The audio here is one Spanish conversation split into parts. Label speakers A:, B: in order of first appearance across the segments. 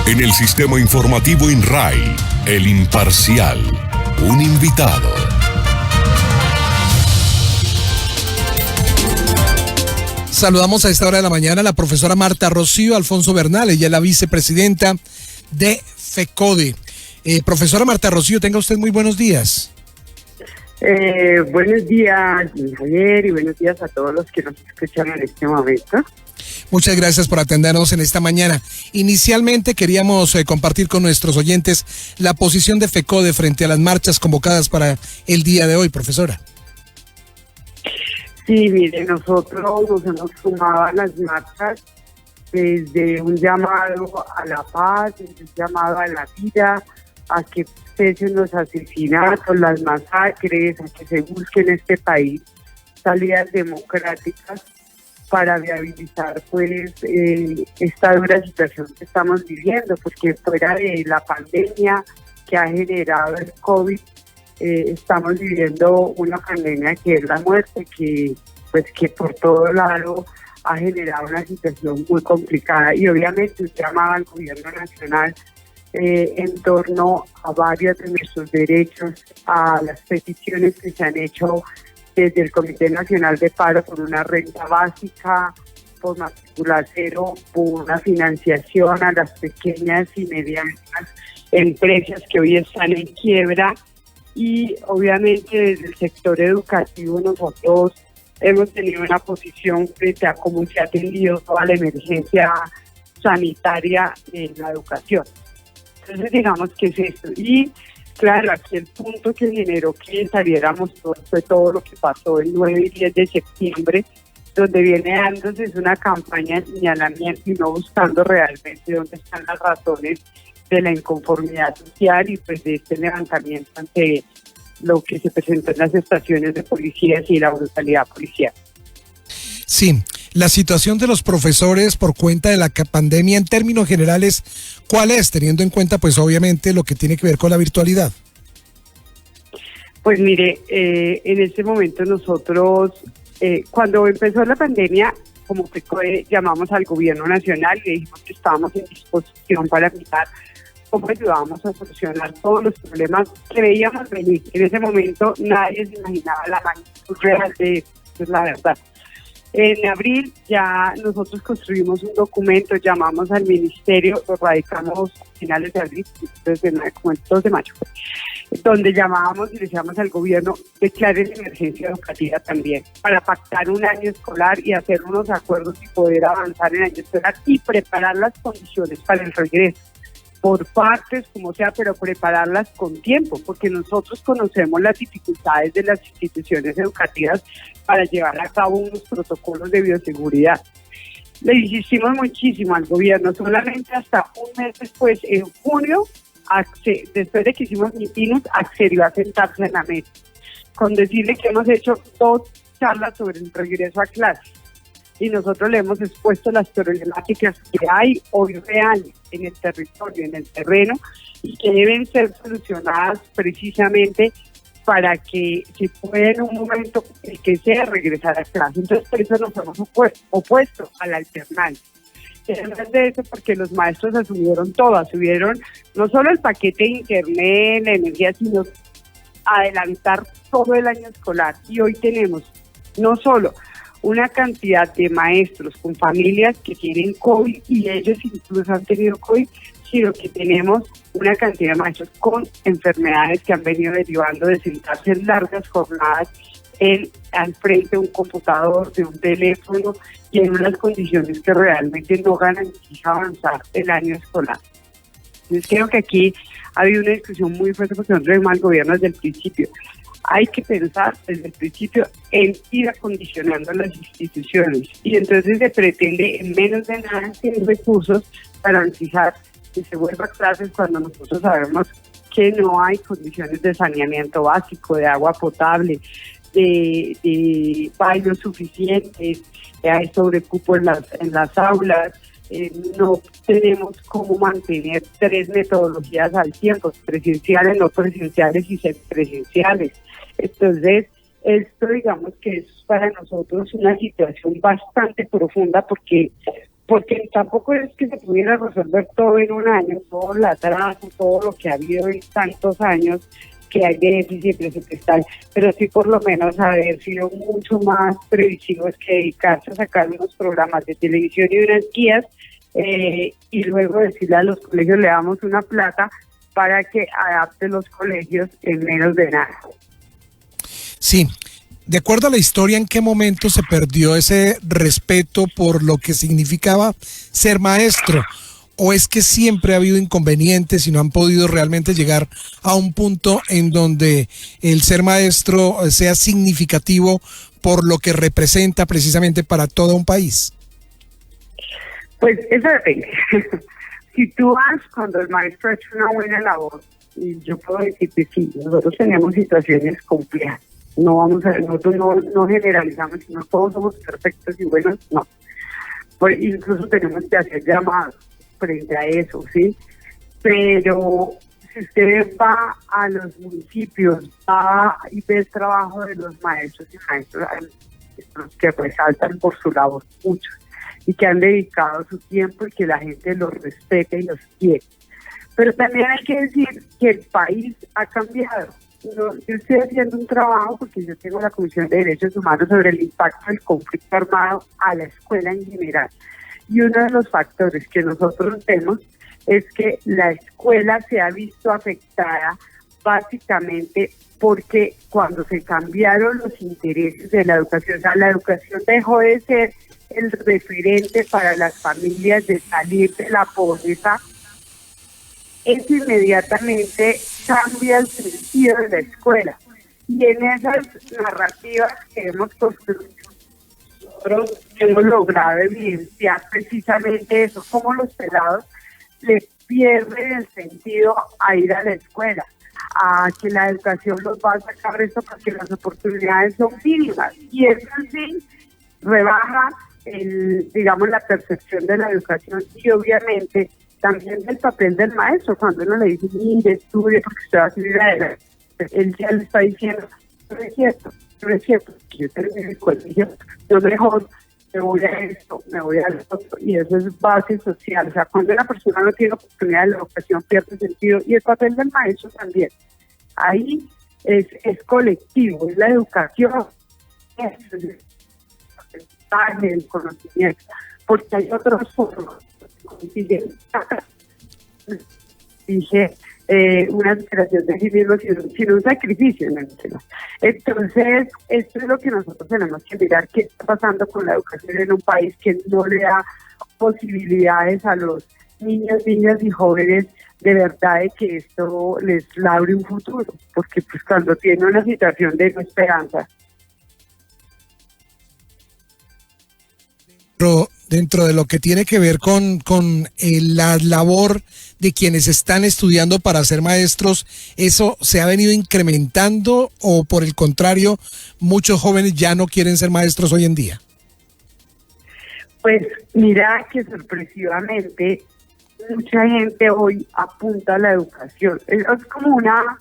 A: En el sistema informativo INRAI, El Imparcial, un invitado.
B: Saludamos a esta hora de la mañana a la profesora Marta Rocío Alfonso Bernal, ella es la vicepresidenta de FECODE. Profesora Marta Rocío, tenga usted muy buenos días.
C: Buenos días, Javier, y buenos días a todos los que nos escuchan en este momento.
B: Muchas gracias por atendernos en esta mañana. Inicialmente queríamos compartir con nuestros oyentes la posición de FECODE frente a las marchas convocadas para el día de hoy, profesora.
C: Sí, mire, nosotros nos hemos sumado a las marchas desde un llamado a la paz, desde un llamado a la vida, a que cesen los asesinatos, las masacres, a que se busque en este país salidas democráticas para viabilizar pues esta dura situación que estamos viviendo, porque fuera de la pandemia que ha generado el COVID, estamos viviendo una pandemia que es la muerte, que por todo lado ha generado una situación muy complicada, y obviamente un llamado al gobierno nacional en torno a varios de nuestros derechos, a las peticiones que se han hecho desde el Comité Nacional de Paro por una renta básica, por matrícula cero, por una financiación a las pequeñas y medianas empresas que hoy están en quiebra. Y obviamente desde el sector educativo nosotros hemos tenido una posición frente a cómo se ha atendido toda la emergencia sanitaria en la educación. Entonces digamos que es esto. Y claro, aquí el punto que generó que saliéramos fue todo lo que pasó el 9 y 10 de septiembre, donde viene dándose una campaña de señalamiento y no buscando realmente dónde están las razones de la inconformidad social y pues de este levantamiento ante lo que se presentó en las estaciones de policías y la brutalidad policial.
B: Sí, la situación de los profesores por cuenta de la pandemia en términos generales, ¿cuál es? Teniendo en cuenta pues obviamente lo que tiene que ver con la virtualidad.
C: Pues mire, en este momento nosotros, cuando empezó la pandemia, como FECODE, llamamos al gobierno nacional y le dijimos que estábamos en disposición para mirar cómo ayudábamos a solucionar todos los problemas que veíamos venir. En ese momento nadie se imaginaba la magnitud real de esto, es la verdad. En abril ya nosotros construimos un documento, llamamos al ministerio, lo radicamos a finales de abril, como el 2 de mayo, donde llamábamos y decíamos al gobierno, declare la emergencia educativa también, para pactar un año escolar y hacer unos acuerdos y poder avanzar en el año escolar y preparar las condiciones para el regreso, por partes, como sea, pero prepararlas con tiempo, porque nosotros conocemos las dificultades de las instituciones educativas para llevar a cabo unos protocolos de bioseguridad. Le insistimos muchísimo al gobierno, solamente hasta un mes después, en junio, después de que hicimos mitinos, accedió a sentarse en la mesa, con decirle que hemos hecho 2 charlas sobre el regreso a clases. Y nosotros le hemos expuesto las problemáticas que hay hoy reales en el territorio, en el terreno, y que deben ser solucionadas precisamente para que se pueda en un momento el que sea regresar a clase. Entonces, por eso nos hemos opuesto a la alternancia. Además de eso, porque los maestros asumieron no solo el paquete de internet, la energía, sino adelantar todo el año escolar. Y hoy tenemos no solo una cantidad de maestros con familias que tienen COVID y ellos incluso han tenido COVID, sino que tenemos una cantidad de maestros con enfermedades que han venido derivando de sentarse en largas jornadas al frente de un computador, de un teléfono, y en unas condiciones que realmente no garantiza avanzar el año escolar. Entonces creo que aquí ha habido una discusión muy fuerte porque nosotros vemos al gobierno desde el principio. Hay que pensar desde el principio en ir acondicionando las instituciones, y entonces se pretende en menos de nada sin recursos garantizar que se vuelva a clases cuando nosotros sabemos que no hay condiciones de saneamiento básico, de agua potable, de baños suficientes, hay sobrecupo en las aulas. No tenemos cómo mantener 3 metodologías al tiempo, presenciales, no presenciales y semipresenciales. Entonces, esto digamos que es para nosotros una situación bastante profunda, porque porque tampoco es que se pudiera resolver todo en un año, todo el atraso, todo lo que ha habido en tantos años que hay déficit presupuestal, pero sí por lo menos haber sido mucho más previsivos que dedicarse a sacar unos programas de televisión y unas guías y luego decirle a los colegios le damos una plata para que adapte los colegios en menos de nada.
B: Sí. De acuerdo a la historia, ¿en qué momento se perdió ese respeto por lo que significaba ser maestro? ¿O es que siempre ha habido inconvenientes y no han podido realmente llegar a un punto en donde el ser maestro sea significativo por lo que representa precisamente para todo un país?
C: Pues eso depende. Si tú vas cuando el maestro ha hecho una buena labor, y yo puedo decir que sí, nosotros tenemos situaciones complejas. No vamos a, nosotros no generalizamos, sino todos somos perfectos y buenos, no. Incluso tenemos que hacer llamados frente a eso, ¿sí? Pero si usted va a los municipios, va y ve el trabajo de los maestros y maestros que resaltan por su labor mucho y que han dedicado su tiempo y que la gente los respeta y los quiere. Pero también hay que decir que el país ha cambiado. Yo estoy haciendo un trabajo porque yo tengo la Comisión de Derechos Humanos sobre el impacto del conflicto armado a la escuela en general. Y uno de los factores que nosotros vemos es que la escuela se ha visto afectada básicamente porque cuando se cambiaron los intereses de la educación, o sea, la educación dejó de ser el referente para las familias de salir de la pobreza, eso inmediatamente cambia el sentido de la escuela. Y en esas narrativas que hemos construido, nosotros hemos logrado evidenciar precisamente eso, cómo los pelados le pierden el sentido a ir a la escuela, a que la educación los va a sacar esto porque las oportunidades son mínimas. Y eso sí rebaja la percepción de la educación y obviamente también del papel del maestro. Cuando uno le dice, mire, estudie porque usted va a seguir adelante, él ya le está diciendo, no es cierto, que yo terminé el colegio, yo mejor me voy a esto, me voy a esto, y eso es base social. O sea, cuando una persona no tiene oportunidad de la educación pierde sentido, y el papel del maestro también. Ahí es colectivo, es la educación, es el conocimiento, porque hay otras formas. Dije una aspiración de sí mismo sin un sacrificio, ¿no? Entonces esto es lo que nosotros tenemos que mirar, qué está pasando con la educación en un país que no le da posibilidades a los niños, niñas y jóvenes de verdad de que esto les labre un futuro, porque pues cuando tiene una situación de no esperanza.
B: Dentro de lo que tiene que ver con la labor de quienes están estudiando para ser maestros, ¿eso se ha venido incrementando o por el contrario, muchos jóvenes ya no quieren ser maestros hoy en día?
C: Pues mira que sorpresivamente mucha gente hoy apunta a la educación. Es como una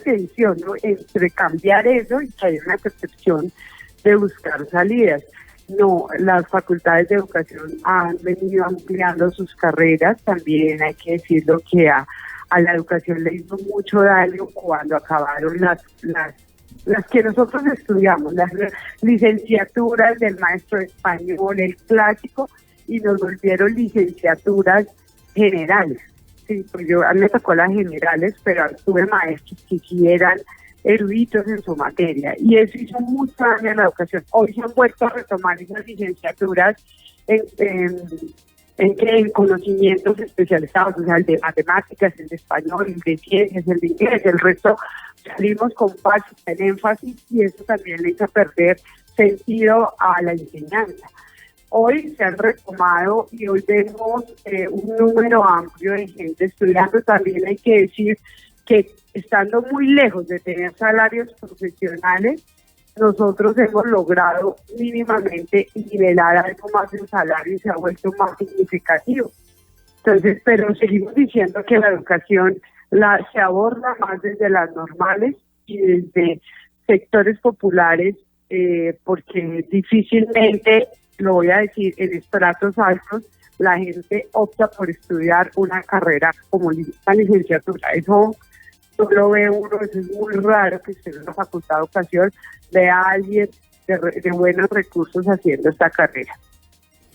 C: tensión, ¿no?, entre cambiar eso y que haya una percepción de buscar salidas. No, las facultades de educación han venido ampliando sus carreras. También hay que decirlo que a la educación le hizo mucho daño cuando acabaron las que nosotros estudiamos, las licenciaturas del maestro de español, el clásico, y nos volvieron licenciaturas generales. Sí, pues a mí me tocó las generales, pero tuve maestros que sí eran eruditos en su materia, y eso hizo mucho daño a la educación. Hoy se han vuelto a retomar esas licenciaturas en conocimientos especializados, o sea, el de matemáticas, el de español, el de ciencias, el de inglés, el resto salimos con pasos en énfasis, y eso también le hizo perder sentido a la enseñanza. Hoy se han retomado y hoy vemos un número amplio de gente estudiando. También hay que decir que estando muy lejos de tener salarios profesionales, nosotros hemos logrado mínimamente nivelar algo más el salario y se ha vuelto más significativo. Entonces, pero seguimos diciendo que la educación se aborda más desde las normales y desde sectores populares, porque difícilmente lo voy a decir, en estratos altos, la gente opta por estudiar una carrera como la licenciatura. Eso yo lo veo uno, eso es muy raro que esté en una facultad de educación, vea a alguien de buenos recursos haciendo esta carrera.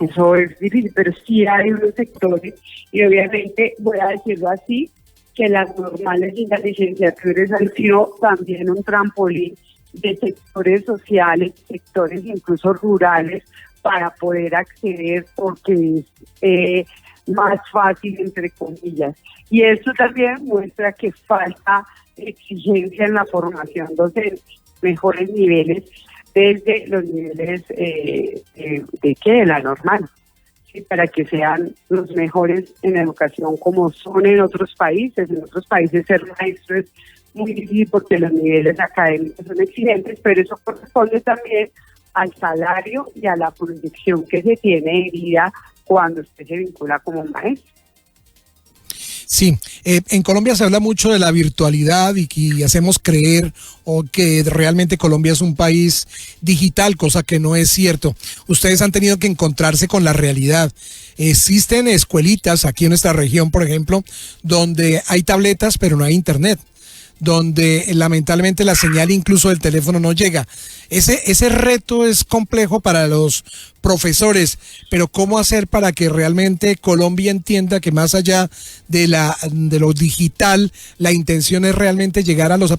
C: Eso es difícil, pero sí hay unos sectores, y obviamente voy a decirlo así, que las normales y las licenciaturas han sido también un trampolín de sectores sociales, sectores incluso rurales, para poder acceder porque es más fácil, entre comillas. Y esto también muestra que falta exigencia en la formación docente, mejores niveles desde los niveles de la normal, ¿sí? Para que sean los mejores en educación como son en otros países. En otros países ser maestro es muy difícil porque los niveles académicos son exigentes, pero eso corresponde también al salario y a la proyección que se tiene de vida cuando usted se vincula como maestro.
B: Sí, en Colombia se habla mucho de la virtualidad y que hacemos creer o que realmente Colombia es un país digital, cosa que no es cierto. Ustedes han tenido que encontrarse con la realidad. Existen escuelitas aquí en nuestra región, por ejemplo, donde hay tabletas pero no hay internet, donde lamentablemente la señal incluso del teléfono no llega. Ese reto es complejo para los profesores, pero ¿cómo hacer para que realmente Colombia entienda que más allá de lo digital, la intención es realmente llegar a los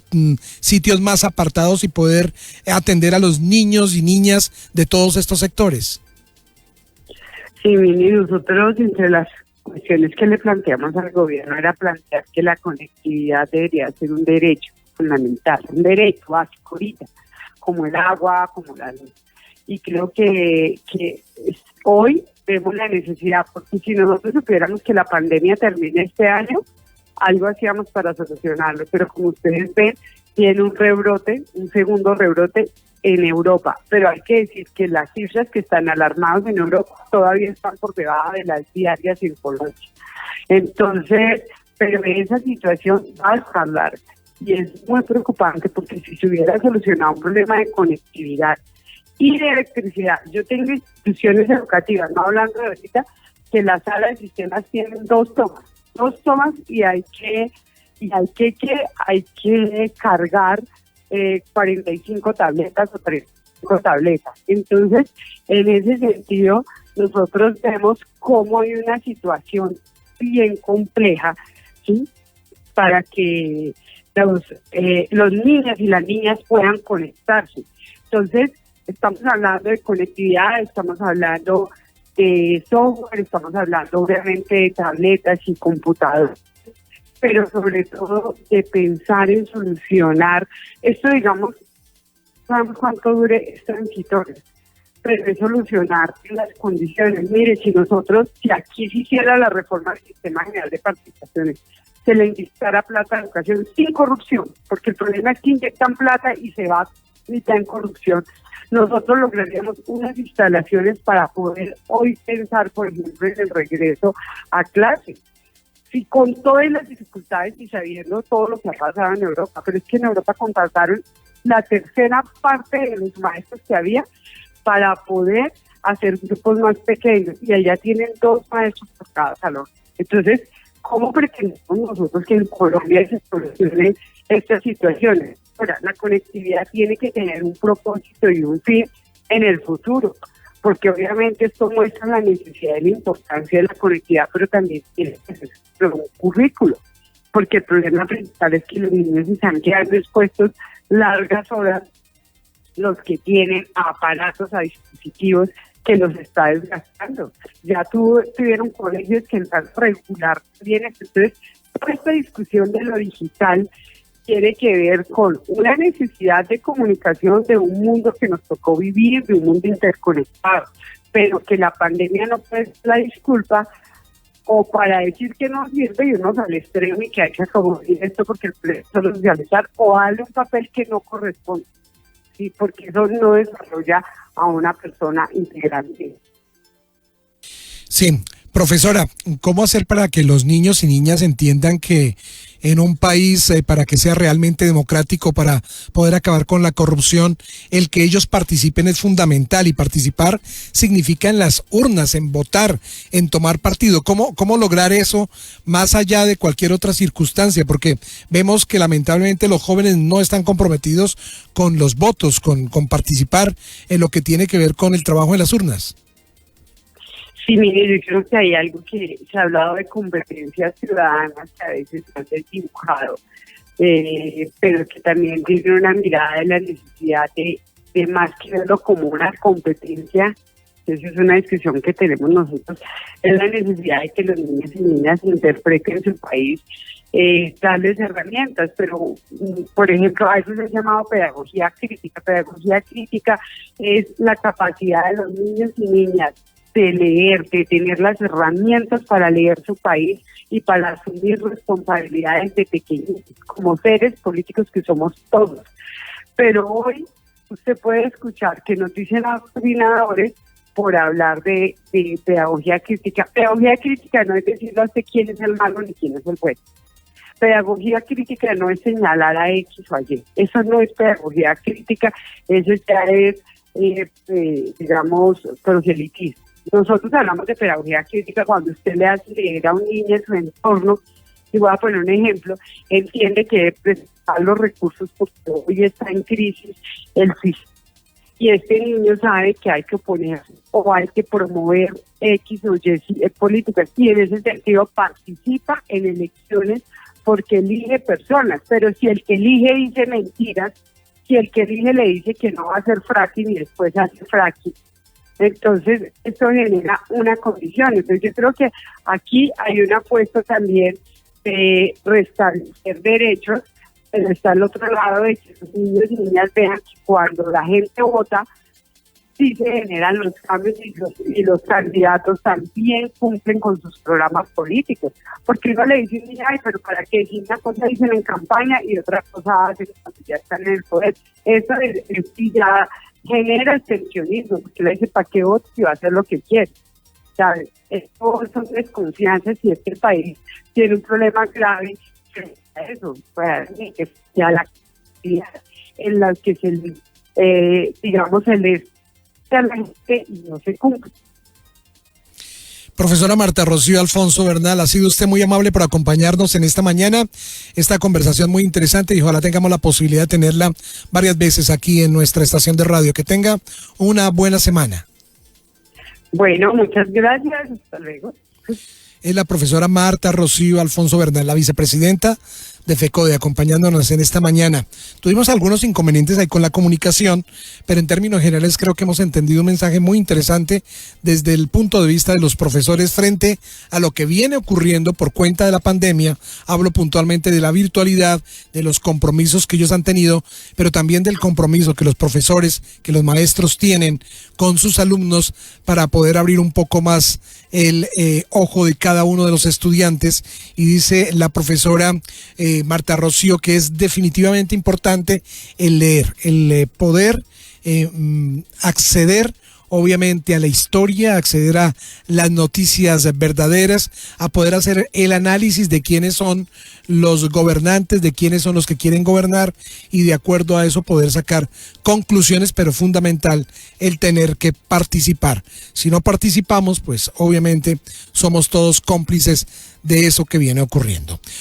B: sitios más apartados y poder atender a los niños y niñas de todos estos sectores?
C: Sí, Mini, nosotros entre las cuestiones que le planteamos al gobierno era plantear que la conectividad debería ser un derecho fundamental, un derecho básico ahorita, como el agua, como la luz. Y creo que hoy vemos la necesidad, porque si nosotros supiéramos que la pandemia termina este año, algo hacíamos para solucionarlo, pero como ustedes ven, tiene un rebrote, un segundo rebrote en Europa, pero hay que decir que las cifras que están alarmadas en Europa todavía están por debajo de las diarias en Colombia. Entonces, pero esa situación va a estar larga y es muy preocupante porque si se hubiera solucionado un problema de conectividad y de electricidad, yo tengo instituciones educativas, no hablando de ahorita, que las salas de sistemas tienen dos tomas y hay que cargar 45 tabletas o 35 tabletas. Entonces, en ese sentido, nosotros vemos cómo hay una situación bien compleja, ¿sí? Para que los niños y las niñas puedan conectarse. Entonces, estamos hablando de conectividad, estamos hablando de software, estamos hablando obviamente de tabletas y computadores, pero sobre todo de pensar en solucionar esto, digamos, sabemos cuánto dure es transitorio, pero es solucionar las condiciones. Mire, si aquí se hiciera la reforma del Sistema General de Participaciones, se le inyectara plata a la educación sin corrupción, porque el problema es que inyectan plata y se va mitad en corrupción. Nosotros lograríamos unas instalaciones para poder hoy pensar, por ejemplo, en el regreso a clases. Sí, con todas las dificultades y sabiendo todo lo que ha pasado en Europa, pero es que en Europa contrataron la tercera parte de los maestros que había para poder hacer grupos más pequeños y allá tienen 2 maestros por cada salón. Entonces, ¿cómo pretendemos nosotros que en Colombia se solucionen estas situaciones? Ahora, la conectividad tiene que tener un propósito y un fin en el futuro, porque obviamente esto muestra la necesidad y la importancia de la conectividad, pero también tiene que ser un currículo, porque el problema principal es que los niños se están quedando expuestos largas horas, los que tienen aparatos a dispositivos que los está desgastando. Ya tuvieron colegios que están regular bien, entonces toda esta discusión de lo digital tiene que ver con una necesidad de comunicación de un mundo que nos tocó vivir, de un mundo interconectado, pero que la pandemia no puede ser la disculpa o para decir que no sirve y irnos al extremo y que hay que acomodar esto porque el proyecto es socializar o darle un papel que no corresponde, sí, porque eso no desarrolla a una persona integrante.
B: Sí, Profesora, ¿cómo hacer para que los niños y niñas entiendan que en un país, para que sea realmente democrático, para poder acabar con la corrupción, el que ellos participen es fundamental, y participar significa en las urnas, en votar, en tomar partido? ¿Cómo lograr eso más allá de cualquier otra circunstancia? Porque vemos que lamentablemente los jóvenes no están comprometidos con los votos, con participar en lo que tiene que ver con el trabajo en las urnas.
C: Sí, mire, yo creo que hay algo que se ha hablado de competencias ciudadanas que a veces se han desdibujado, pero que también tiene una mirada de la necesidad de más que verlo como una competencia. Esa es una discusión que tenemos nosotros, es la necesidad de que los niños y niñas interpreten su país, darles herramientas, pero por ejemplo a eso se ha llamado pedagogía crítica. Pedagogía crítica es la capacidad de los niños y niñas de leer, de tener las herramientas para leer su país y para asumir responsabilidades de pequeños, como seres políticos que somos todos. Pero hoy usted puede escuchar que nos dicen adoctrinadores por hablar de pedagogía crítica. Pedagogía crítica no es decirle a usted quién es el malo ni quién es el bueno. Pedagogía crítica no es señalar a X o a Y. Eso no es pedagogía crítica, eso ya es, digamos, proselitismo. Nosotros hablamos de pedagogía crítica cuando usted le hace leer a un niño en su entorno, y voy a poner un ejemplo, entiende que debe presentar los recursos porque hoy está en crisis el sistema, y este niño sabe que hay que oponerse o hay que promover X o Y políticas, y en ese sentido participa en elecciones porque elige personas. Pero si el que elige dice mentiras, si el que elige le dice que no va a hacer fracking y después hace fracking, entonces esto genera una condición. Entonces yo creo que aquí hay una apuesta también de restablecer derechos, pero está al otro lado de que los niños y niñas vean que cuando la gente vota sí se generan los cambios, y los candidatos también cumplen con sus programas políticos, porque uno le dice, ay, pero para qué, si una cosa dicen en campaña y otra cosa hacen cuando ya están en el poder. Eso ya genera extensionismo, porque le dice, ¿para qué voto si va a hacer lo que quiere? ¿Sabes? Esto son desconfianzas, y es que el país tiene un problema grave. Eso, pues, que ya la en las que digamos, se les a la gente y no se cumple.
B: Profesora Marta Rocío Alfonso Bernal, ha sido usted muy amable por acompañarnos en esta mañana, esta conversación muy interesante, y ojalá tengamos la posibilidad de tenerla varias veces aquí en nuestra estación de radio. Que tenga una buena semana.
C: Bueno, muchas gracias, hasta luego.
B: Es la profesora Marta Rocío Alfonso Bernal, la vicepresidenta de FECODE, acompañándonos en esta mañana. Tuvimos algunos inconvenientes ahí con la comunicación, pero en términos generales creo que hemos entendido un mensaje muy interesante desde el punto de vista de los profesores frente a lo que viene ocurriendo por cuenta de la pandemia. Hablo puntualmente de la virtualidad, de los compromisos que ellos han tenido, pero también del compromiso que los profesores, que los maestros tienen con sus alumnos para poder abrir un poco más el ojo de cada uno de los estudiantes. Y dice la profesora Marta Rocío que es definitivamente importante el leer, el poder acceder obviamente a la historia, acceder a las noticias verdaderas, a poder hacer el análisis de quiénes son los gobernantes, de quiénes son los que quieren gobernar, y de acuerdo a eso poder sacar conclusiones, pero fundamental el tener que participar. Si no participamos, pues obviamente somos todos cómplices de eso que viene ocurriendo.